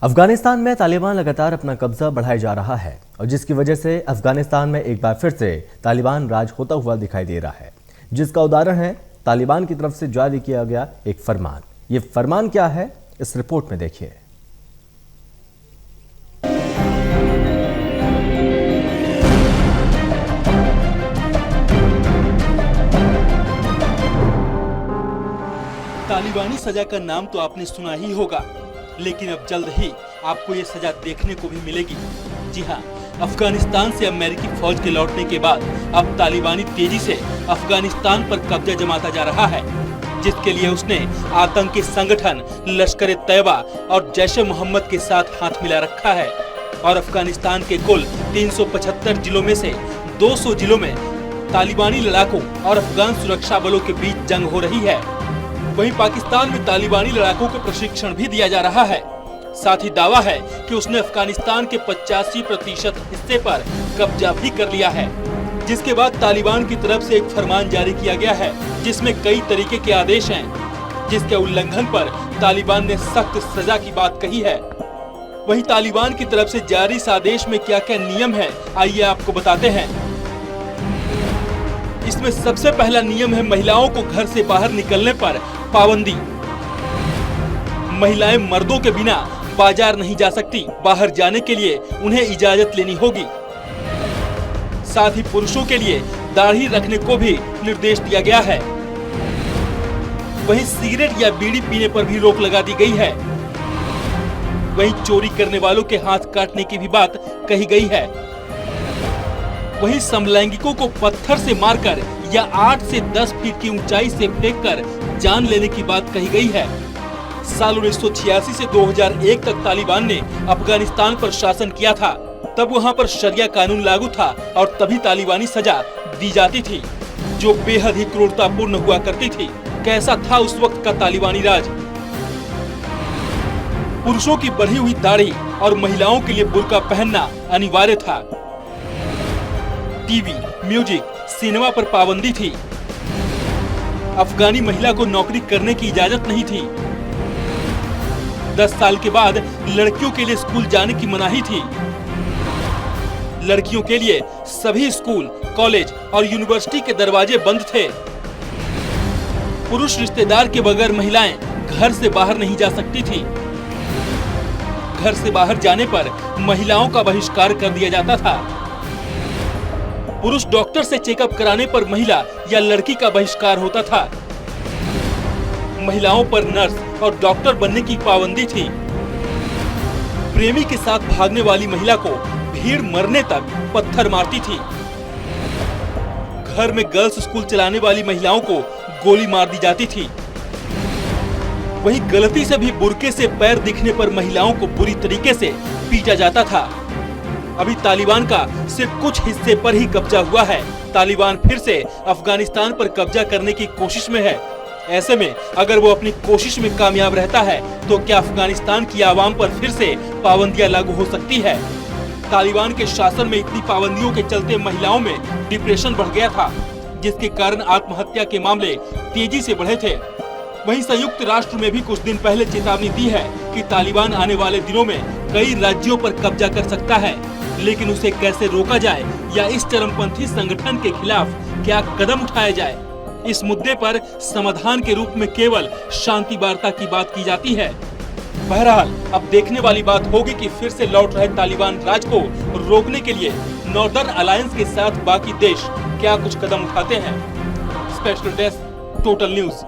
अफगानिस्तान में तालिबान लगातार अपना कब्जा बढ़ाए जा रहा है और जिसकी वजह से अफगानिस्तान में एक बार फिर से तालिबान राज होता हुआ दिखाई दे रहा है, जिसका उदाहरण है तालिबान की तरफ से जारी किया गया एक फरमान। ये फरमान क्या है, इस रिपोर्ट में देखिए। तालिबानी सजा का नाम तो आपने सुना ही होगा, लेकिन अब जल्द ही आपको ये सजा देखने को भी मिलेगी। जी हाँ, अफगानिस्तान से अमेरिकी फौज के लौटने के बाद अब तालिबानी तेजी से अफगानिस्तान पर कब्जा जमाता जा रहा है, जिसके लिए उसने आतंकी संगठन लश्कर ए तैयबा और जैश ए मोहम्मद के साथ हाथ मिला रखा है। और अफगानिस्तान के कुल 375 जिलों में से 200 जिलों में तालिबानी लड़ाकों और अफगान सुरक्षा बलों के बीच जंग हो रही है। वहीं पाकिस्तान में तालिबानी लड़ाकों को प्रशिक्षण भी दिया जा रहा है। साथ ही दावा है कि उसने अफगानिस्तान के 85% हिस्से पर कब्जा भी कर लिया है, जिसके बाद तालिबान की तरफ से एक फरमान जारी किया गया है, जिसमें कई तरीके के आदेश हैं, जिसके उल्लंघन पर तालिबान ने सख्त सजा की बात कही है। वहीं तालिबान की तरफ से जारी इस आदेश में क्या क्या नियम है, आइए आपको बताते हैं। इसमें सबसे पहला नियम है महिलाओं को घर से बाहर निकलने पर पाबंदी। महिलाएं मर्दों के बिना बाजार नहीं जा सकती, बाहर जाने के लिए उन्हें इजाजत लेनी होगी। साथ ही पुरुषों के लिए दाढ़ी रखने को भी निर्देश दिया गया है। वहीं सिगरेट या बीड़ी पीने पर भी रोक लगा दी गई है। वहीं चोरी करने वालों के हाथ काटने की भी बात कही गई है। वहीं समलैंगिकों को पत्थर से मारकर या 8 से 10 फीट की ऊंचाई से फेंककर जान लेने की बात कही गई है। साल 1986 से 2001 तक तालिबान ने अफगानिस्तान पर शासन किया था। तब वहां पर शरिया कानून लागू था और तभी तालिबानी सजा दी जाती थी, जो बेहद ही क्रूरतापूर्ण हुआ करती थी। कैसा था उस वक्त का तालिबानी राज? पुरुषों की बढ़ी हुई दाढ़ी और महिलाओं के लिए बुर्का पहनना अनिवार्य था। टीवी, म्यूजिक, सिनेमा पर पाबंदी थी। अफगानी महिला को नौकरी करने की इजाजत नहीं थी। 10 साल के बाद लड़कियों के लिए स्कूल जाने की मनाही थी। लड़कियों के लिए सभी स्कूल, कॉलेज और यूनिवर्सिटी के दरवाजे बंद थे। पुरुष रिश्तेदार के बगैर महिलाएं घर से बाहर नहीं जा सकती थी। घर से बाहर जाने पर महिलाओं का बहिष्कार कर दिया जाता था। पुरुष डॉक्टर से चेकअप कराने पर महिला या लड़की का बहिष्कार होता था। महिलाओं पर नर्स और डॉक्टर बनने की पाबंदी थी। प्रेमी के साथ भागने वाली महिला को भीड़ मरने तक पत्थर मारती थी। घर में गर्ल्स स्कूल चलाने वाली महिलाओं को गोली मार दी जाती थी। वहीं गलती से भी बुर्के से पैर दिखने पर महिलाओं को बुरी तरीके से पीटा जाता था। अभी तालिबान का सिर्फ कुछ हिस्से पर ही कब्जा हुआ है। तालिबान फिर से अफगानिस्तान पर कब्जा करने की कोशिश में है। ऐसे में अगर वो अपनी कोशिश में कामयाब रहता है तो क्या अफगानिस्तान की आवाम पर फिर से पाबंदियां लागू हो सकती है? तालिबान के शासन में इतनी पाबंदियों के चलते महिलाओं में डिप्रेशन बढ़ गया था, जिसके कारण आत्महत्या के मामले तेजी से बढ़े थे। वहीं संयुक्त राष्ट्र में भी कुछ दिन पहले चेतावनी दी है कि तालिबान आने वाले दिनों में कई राज्यों पर कब्जा कर सकता है, लेकिन उसे कैसे रोका जाए या इस चरमपंथी संगठन के खिलाफ क्या कदम उठाया जाए, इस मुद्दे पर समाधान के रूप में केवल शांति वार्ता की बात की जाती है। बहरहाल अब देखने वाली बात होगी कि फिर से लौट रहे तालिबान राज को रोकने के लिए नॉर्दर्न अलायंस के साथ बाकी देश क्या कुछ कदम उठाते हैं। Special desk, total news.